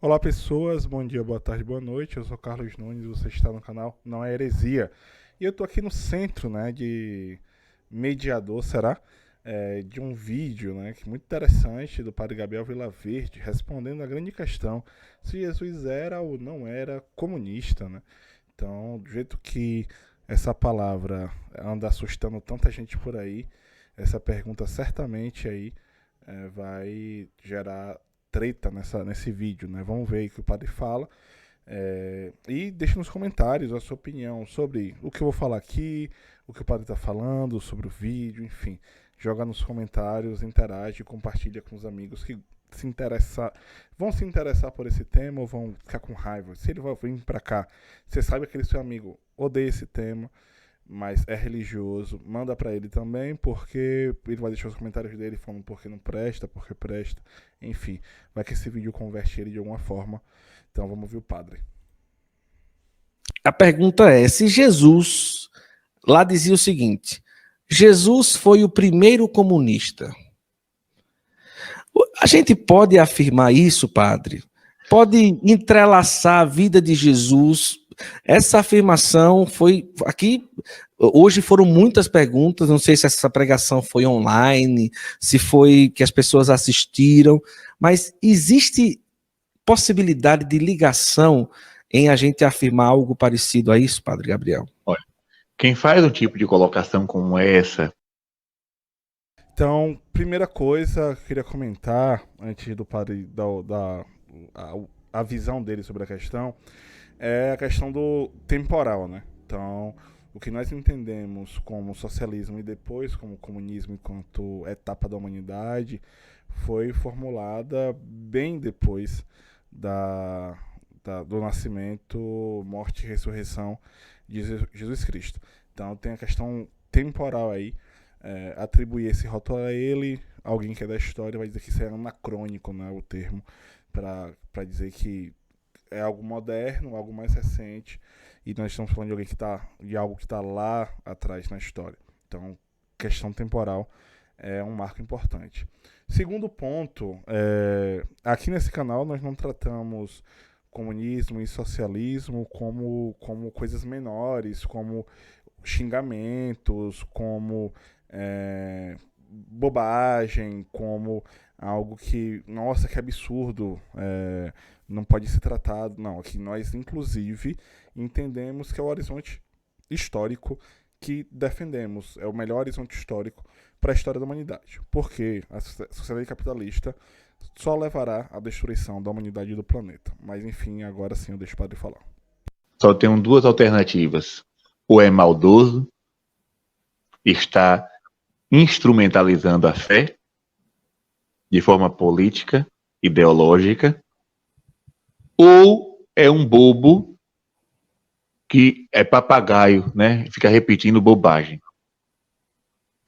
Olá pessoas, bom dia, boa tarde, boa noite. Eu sou Carlos Nunes, você está no canal Não é Heresia. E eu estou aqui no centro, né, de mediador, será? De um vídeo, né, que é muito interessante do padre Gabriel Vilaverde, respondendo a grande questão se Jesus era ou não era comunista, né? Então, do jeito que essa palavra anda assustando tanta gente por aí, essa pergunta certamente aí vai gerar treta nesse vídeo, né? Vamos ver aí o que o padre fala. E deixe nos comentários a sua opinião sobre o que eu vou falar aqui, o que o padre está falando, sobre o vídeo, enfim. Joga nos comentários, interage, compartilha com os amigos que vão se interessar por esse tema ou vão ficar com raiva. Se ele vai vir para cá, você sabe que aquele seu amigo odeia esse tema, mas é religioso, manda pra ele também, porque ele vai deixar os comentários dele falando porque não presta, porque presta, enfim, vai que esse vídeo converte ele de alguma forma. Então vamos ouvir o padre. A pergunta é, se Jesus, lá dizia o seguinte, Jesus foi o primeiro comunista. A gente pode afirmar isso, padre? Pode entrelaçar a vida de Jesus? Essa afirmação foi aqui. Hoje foram muitas perguntas. Não sei se essa pregação foi online, se foi que as pessoas assistiram, mas existe possibilidade de ligação em a gente afirmar algo parecido a isso, padre Gabriel? Olha, quem faz um tipo de colocação como essa. Então, primeira coisa que eu queria comentar, antes do padre dar a visão dele sobre a questão, é a questão do temporal, né? Então, o que nós entendemos como socialismo e depois como comunismo enquanto etapa da humanidade foi formulada bem depois do nascimento, morte e ressurreição de Jesus Cristo. Então, tem a questão temporal aí, atribuir esse rótulo a ele, alguém que é da história vai dizer que isso é anacrônico, né, o termo, para dizer que é algo moderno, algo mais recente, e nós estamos falando de alguém de algo que está lá atrás na história. Então, questão temporal é um marco importante. Segundo ponto, aqui nesse canal nós não tratamos comunismo e socialismo como coisas menores, como xingamentos, como bobagem, como algo que, nossa, que absurdo, não pode ser tratado. Não, aqui nós, inclusive, entendemos que é o horizonte histórico que defendemos, é o melhor horizonte histórico para a história da humanidade. Porque a sociedade capitalista só levará à destruição da humanidade e do planeta. Mas, enfim, agora sim eu deixo o padre falar. Só tem duas alternativas. Ou é maldoso, está instrumentalizando a fé de forma política, ideológica, ou é um bobo que é papagaio, né? Fica repetindo bobagem.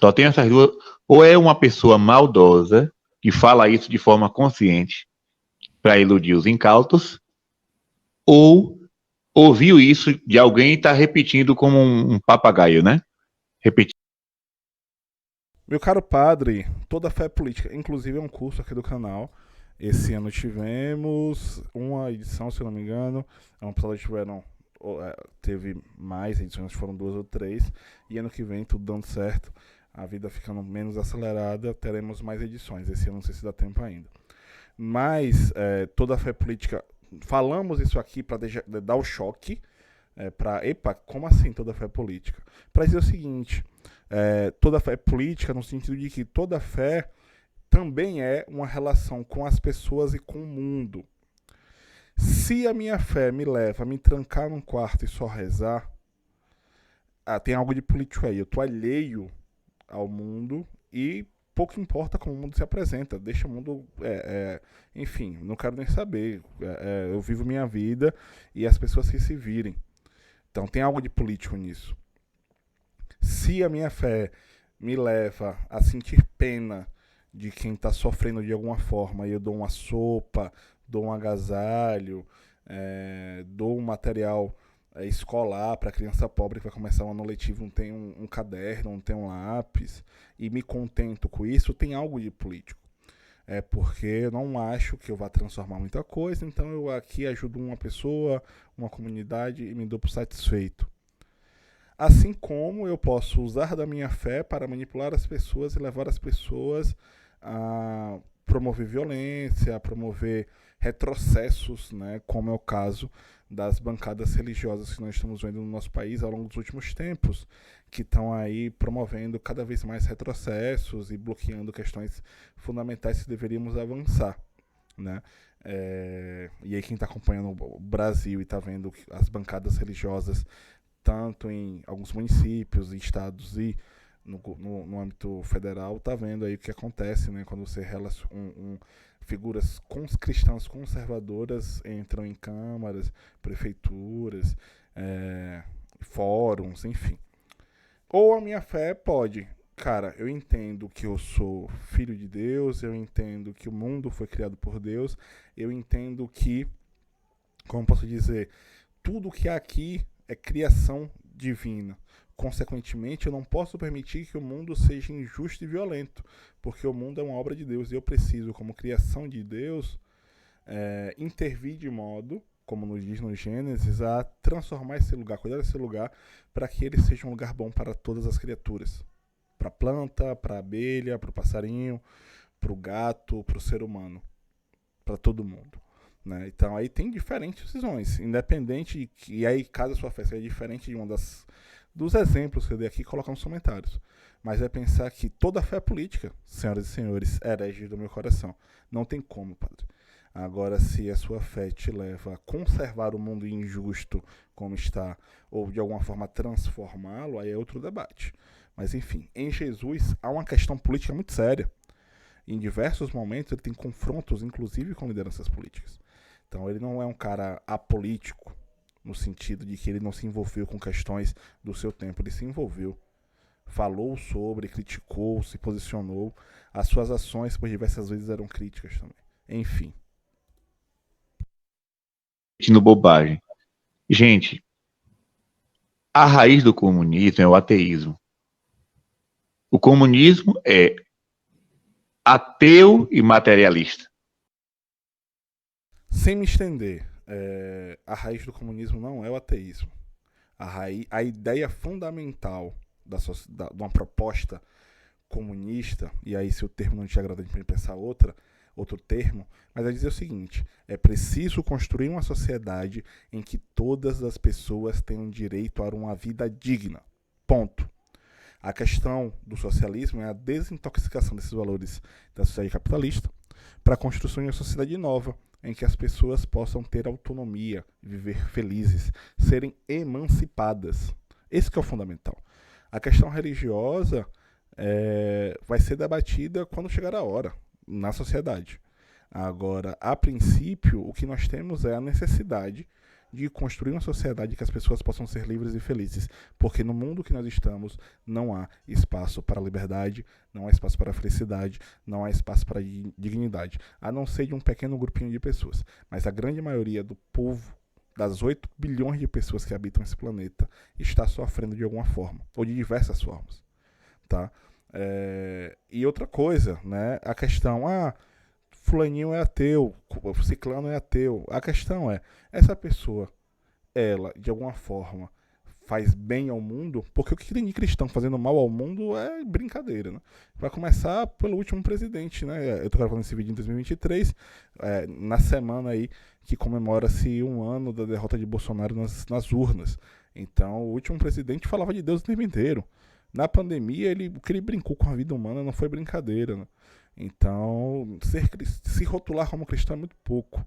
Só tem essas duas. Ou é uma pessoa maldosa que fala isso de forma consciente para iludir os incautos, ou ouviu isso de alguém e está repetindo como um papagaio, né? Repetindo. Meu caro padre, toda fé é política. Inclusive é um curso aqui do canal. Esse ano tivemos uma edição, se eu não me engano. Ano passado teve mais edições, foram 2 ou 3. E ano que vem, tudo dando certo, a vida ficando menos acelerada, teremos mais edições. Esse ano não sei se dá tempo ainda. Mas toda fé é política. Falamos isso aqui para dar o choque. Epa, como assim toda fé é política? Para dizer o seguinte, toda fé é política no sentido de que toda fé também é uma relação com as pessoas e com o mundo. Se a minha fé me leva a me trancar num quarto e só rezar, tem algo de político aí. Eu tô alheio ao mundo e pouco importa como o mundo se apresenta. Deixa o mundo. Enfim, não quero nem saber. Eu vivo minha vida e as pessoas que se virem. Então tem algo de político nisso. Se a minha fé me leva a sentir pena de quem está sofrendo de alguma forma, e eu dou uma sopa, dou um agasalho, dou um material escolar para criança pobre que vai começar o ano letivo, não tem um caderno, não tem um lápis, e me contento com isso, tem algo de político. é porque eu não acho que eu vá transformar muita coisa, então eu aqui ajudo uma pessoa, uma comunidade e me dou por satisfeito. Assim como eu posso usar da minha fé para manipular as pessoas e levar as pessoas a promover violência, a promover retrocessos, né, como é o caso das bancadas religiosas que nós estamos vendo no nosso país ao longo dos últimos tempos, que estão aí promovendo cada vez mais retrocessos e bloqueando questões fundamentais que deveríamos avançar, né? E aí quem está acompanhando o Brasil e está vendo as bancadas religiosas tanto em alguns municípios, estados e no âmbito federal, está vendo aí o que acontece, né, quando você relaciona figuras cristãs conservadoras entram em câmaras, prefeituras, fóruns, enfim. Ou a minha fé pode, cara, eu entendo que eu sou filho de Deus, eu entendo que o mundo foi criado por Deus, eu entendo que, como posso dizer, tudo que há aqui é criação divina. Consequentemente, eu não posso permitir que o mundo seja injusto e violento, porque o mundo é uma obra de Deus e eu preciso, como criação de Deus, intervir de modo, como nos diz no Gênesis, a transformar esse lugar, cuidar desse lugar, para que ele seja um lugar bom para todas as criaturas. Para a planta, para a abelha, para o passarinho, para o gato, para o ser humano, para todo mundo. Né? Então aí tem diferentes visões, independente, e aí cada sua fé seja diferente de uma dos exemplos que eu dei aqui, colocar nos comentários. Mas é pensar que toda fé é política, senhoras e senhores, hereges do meu coração. Não tem como, padre. Agora, se a sua fé te leva a conservar o mundo injusto como está, ou de alguma forma transformá-lo, aí é outro debate. Mas enfim, em Jesus há uma questão política muito séria. Em diversos momentos ele tem confrontos, inclusive com lideranças políticas. Então ele não é um cara apolítico, no sentido de que ele não se envolveu com questões do seu tempo. Ele se envolveu, falou sobre, criticou, se posicionou. As suas ações, por diversas vezes, eram críticas também. Enfim. Bobagem. Gente, a raiz do comunismo é o ateísmo. O comunismo é ateu e materialista. Sem me estender, a raiz do comunismo não é o ateísmo. A ideia fundamental de uma proposta comunista, e aí se o termo não te agrada, a gente pode pensar outro termo, mas é dizer o seguinte: é preciso construir uma sociedade em que todas as pessoas tenham direito a uma vida digna. Ponto. A questão do socialismo é a desintoxicação desses valores da sociedade capitalista para a construção de uma sociedade nova, em que as pessoas possam ter autonomia, viver felizes, serem emancipadas. Esse que é o fundamental. A questão religiosa vai ser debatida quando chegar a hora, na sociedade. Agora, a princípio, o que nós temos é a necessidade de construir uma sociedade que as pessoas possam ser livres e felizes, porque no mundo que nós estamos não há espaço para a liberdade, não há espaço para a felicidade, não há espaço para a dignidade, a não ser de um pequeno grupinho de pessoas. Mas a grande maioria do povo, das 8 bilhões de pessoas que habitam esse planeta, está sofrendo de alguma forma, ou de diversas formas. Tá? E outra coisa, né? A questão, fulaninho é ateu, ciclano é ateu. A questão é, essa pessoa, ela, de alguma forma, faz bem ao mundo, porque o que tem de cristão fazendo mal ao mundo é brincadeira, né? Vai começar pelo último presidente, né? Eu tô gravando esse vídeo em 2023, na semana aí que comemora-se 1 ano da derrota de Bolsonaro nas urnas. Então, o último presidente falava de Deus o tempo inteiro. Na pandemia, o que ele brincou com a vida humana não foi brincadeira, né? Então, se rotular como cristão é muito pouco.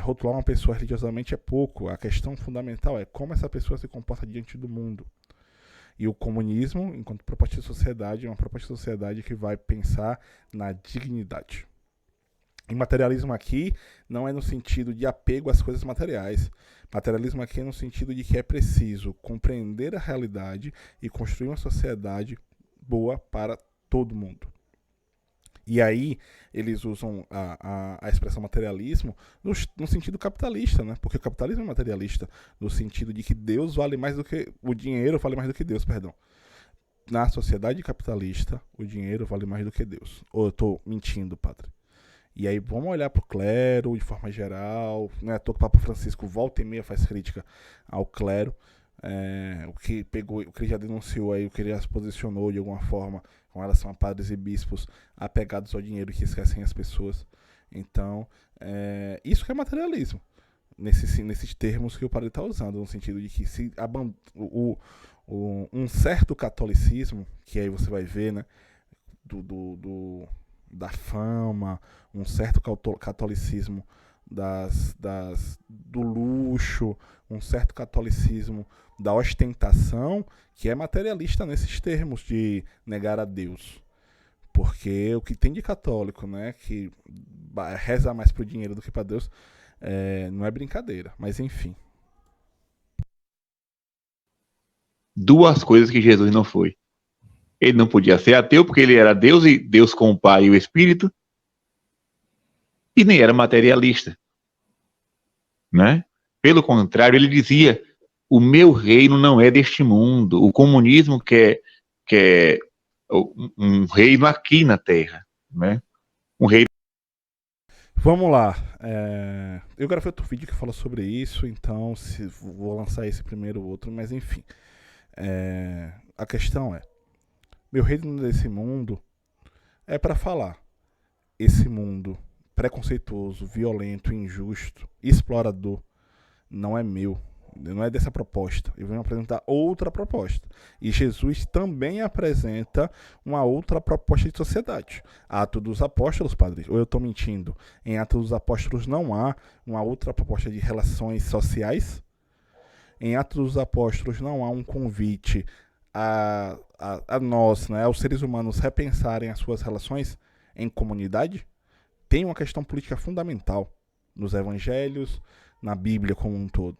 Rotular uma pessoa religiosamente é pouco. A questão fundamental é como essa pessoa se comporta diante do mundo. E o comunismo, enquanto proposta de sociedade, é uma proposta de sociedade que vai pensar na dignidade. E materialismo aqui não é no sentido de apego às coisas materiais. Materialismo aqui é no sentido de que é preciso compreender a realidade e construir uma sociedade boa para todo mundo. E aí eles usam a expressão materialismo no sentido capitalista, né? Porque o capitalismo é materialista, no sentido de que Deus vale mais do que... O dinheiro vale mais do que Deus, perdão. Na sociedade capitalista, o dinheiro vale mais do que Deus. Ou eu estou mentindo, padre? E aí vamos olhar para o clero de forma geral, né? Todo o Papa Francisco volta e meia faz crítica ao clero, o que pegou, o que ele já denunciou aí, o que ele já se posicionou de alguma forma com relação a padres e bispos apegados ao dinheiro que esquecem as pessoas. Então, isso que é materialismo, nesses termos que o padre está usando, no sentido de que se um certo catolicismo, que aí você vai ver, né, da fama, um certo catolicismo do luxo, um certo catolicismo da ostentação, que é materialista nesses termos de negar a Deus. Porque o que tem de católico, né, que reza mais pro dinheiro do que para Deus, não é brincadeira, mas enfim. Duas coisas que Jesus não foi. Ele não podia ser ateu porque ele era Deus e Deus com o Pai e o Espírito, e nem era materialista, né? Pelo contrário, ele dizia: o meu reino não é deste mundo. O comunismo quer um reino aqui na Terra, né? Um reino. Vamos lá. Eu gravei outro vídeo que fala sobre isso, então vou lançar esse primeiro outro, mas enfim. A questão é: meu reino desse mundo é para falar. Esse mundo preconceituoso, violento, injusto, explorador, não é meu. Não é dessa proposta. Eu venho apresentar outra proposta. E Jesus também apresenta uma outra proposta de sociedade. Atos dos Apóstolos, padre, ou eu estou mentindo? Em Atos dos Apóstolos não há uma outra proposta de relações sociais? Em Atos dos Apóstolos não há um convite a nós, né, aos seres humanos, repensarem as suas relações em comunidade? Tem uma questão política fundamental nos evangelhos, na Bíblia como um todo.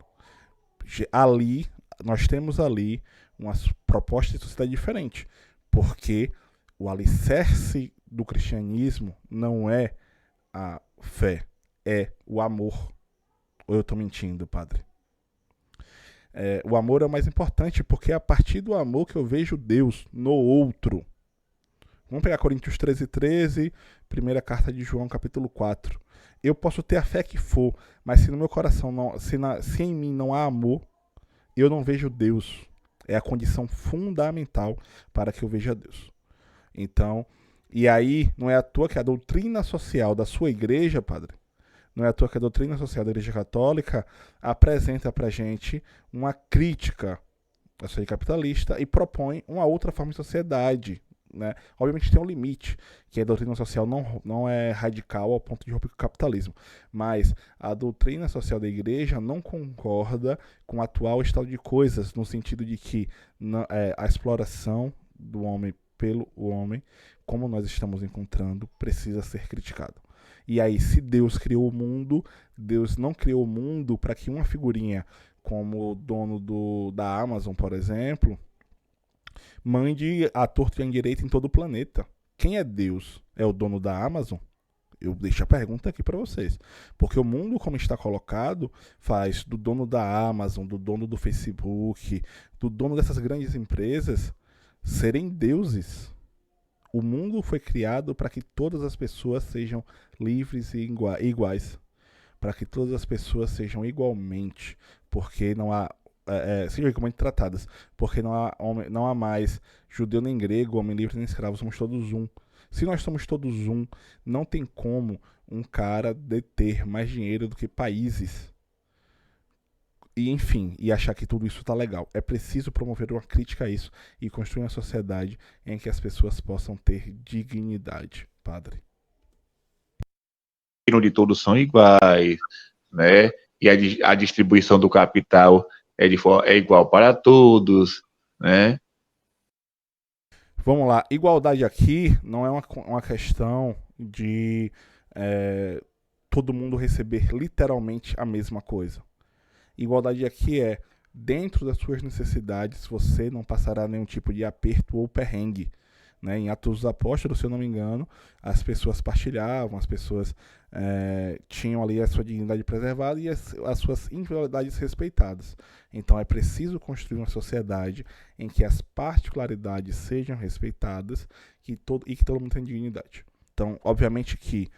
Ali, nós temos ali uma proposta de sociedade diferente, porque o alicerce do cristianismo não é a fé, é o amor. Ou eu estou mentindo, padre? O amor é o mais importante, porque é a partir do amor que eu vejo Deus no outro. Vamos pegar Coríntios 13:13, primeira carta de João, capítulo 4. Eu posso ter a fé que for, mas se no meu coração, se em mim não há amor, eu não vejo Deus. É a condição fundamental para que eu veja Deus. Então, e aí, não é à toa que a doutrina social da sua igreja, padre, não é à toa que a doutrina social da Igreja Católica apresenta pra gente uma crítica à sociedade capitalista e propõe uma outra forma de sociedade, né? Obviamente tem um limite, que a doutrina social não é radical ao ponto de romper com o capitalismo, mas a doutrina social da igreja não concorda com o atual estado de coisas, no sentido de que a exploração do homem pelo homem, como nós estamos encontrando, precisa ser criticado. E aí, se Deus criou o mundo, Deus não criou o mundo para que uma figurinha como o dono da Amazon, por exemplo, mande a torta e a direita em todo o planeta. Quem é Deus? É o dono da Amazon? Eu deixo a pergunta aqui para vocês. Porque o mundo, como está colocado, faz do dono da Amazon, do dono do Facebook, do dono dessas grandes empresas, serem deuses. O mundo foi criado para que todas as pessoas sejam livres e iguais. Para que todas as pessoas sejam igualmente. Porque não há sejam igualmente tratadas, porque não há mais judeu nem grego, homem livre nem escravo, somos todos um. Se nós somos todos um, não tem como um cara deter mais dinheiro do que países. E enfim, e achar que tudo isso está legal. É preciso promover uma crítica a isso e construir uma sociedade em que as pessoas possam ter dignidade, padre. De todos são iguais, né? E a distribuição do capital é igual para todos, né? Vamos lá, igualdade aqui não é uma questão de todo mundo receber literalmente a mesma coisa. Igualdade aqui é, dentro das suas necessidades, você não passará nenhum tipo de aperto ou perrengue. Né? Em Atos dos Apóstolos, se eu não me engano, as pessoas partilhavam, as pessoas tinham ali a sua dignidade preservada e as suas individualidades respeitadas. Então é preciso construir uma sociedade em que as particularidades sejam respeitadas e que todo mundo tenha dignidade. Então, obviamente que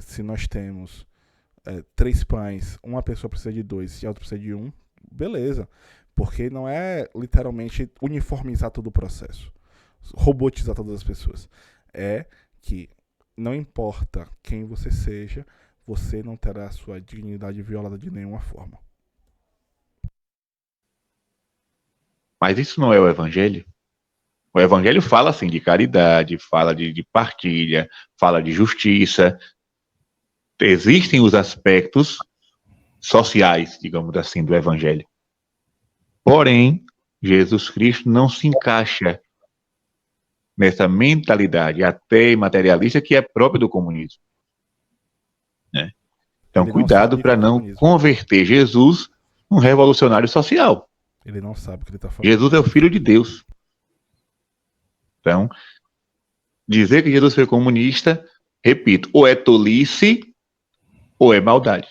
Se nós temos 3 pães, uma pessoa precisa de 2 e a outra precisa de 1, beleza. Porque não é literalmente uniformizar todo o processo, robotizar todas as pessoas. É que não importa quem você seja, você não terá a sua dignidade violada de nenhuma forma. Mas isso não é o evangelho? O evangelho fala assim de caridade, fala de partilha, fala de justiça. Existem os aspectos sociais, digamos assim, do evangelho. Porém, Jesus Cristo não se encaixa nessa mentalidade até materialista que é própria do comunismo, né? Então, cuidado para não converter Jesus num revolucionário social. Ele não sabe o que ele está falando. Jesus é o Filho de Deus. Então, dizer que Jesus foi comunista, repito, ou é tolice ou é maldade.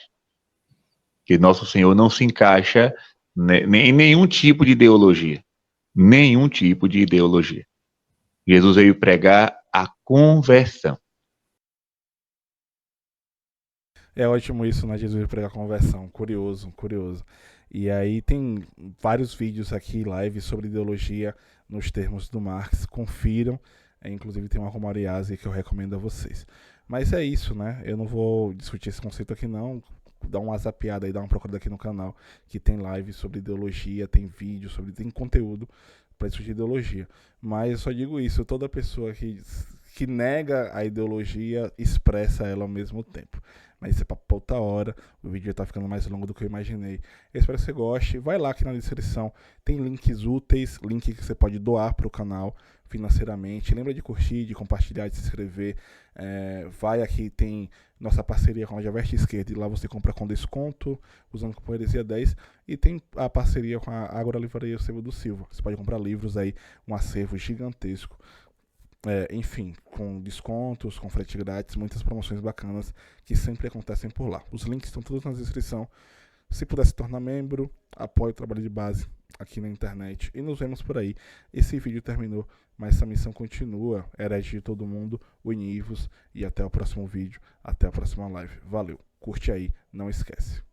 Que Nosso Senhor não se encaixa em nenhum tipo de ideologia. Nenhum tipo de ideologia. Jesus veio pregar a conversão. É ótimo isso, né? Jesus veio pregar a conversão. Curioso, curioso. E aí tem vários vídeos aqui, live sobre ideologia nos termos do Marx. Confiram. Inclusive tem uma Romariase que eu recomendo a vocês. Mas é isso, né? Eu não vou discutir esse conceito aqui não. Dá uma zapiada aí, dá uma procurada aqui no canal, que tem live sobre ideologia, tem vídeo sobre, tem conteúdo para discutir ideologia. Mas eu só digo isso, toda pessoa que nega a ideologia expressa ela ao mesmo tempo. Mas isso é pra outra hora, o vídeo já tá ficando mais longo do que eu imaginei. Eu espero que você goste, vai lá aqui na descrição, tem links úteis, link que você pode doar pro canal financeiramente. Lembra de curtir, de compartilhar, de se inscrever. Vai aqui, tem nossa parceria com a Javerte Esquerda, e lá você compra com desconto, usando o cupom Heresia 10, e tem a parceria com a Ágora Livraria e o Acervo do Silva. Você pode comprar livros aí, um acervo gigantesco. Enfim, com descontos, com frete grátis, muitas promoções bacanas que sempre acontecem por lá. Os links estão todos na descrição. Se puder se tornar membro, apoie o trabalho de base aqui na internet. E nos vemos por aí. Esse vídeo terminou, mas essa missão continua. Herege de todo mundo, univos. E até o próximo vídeo, até a próxima live. Valeu, curte aí, não esquece.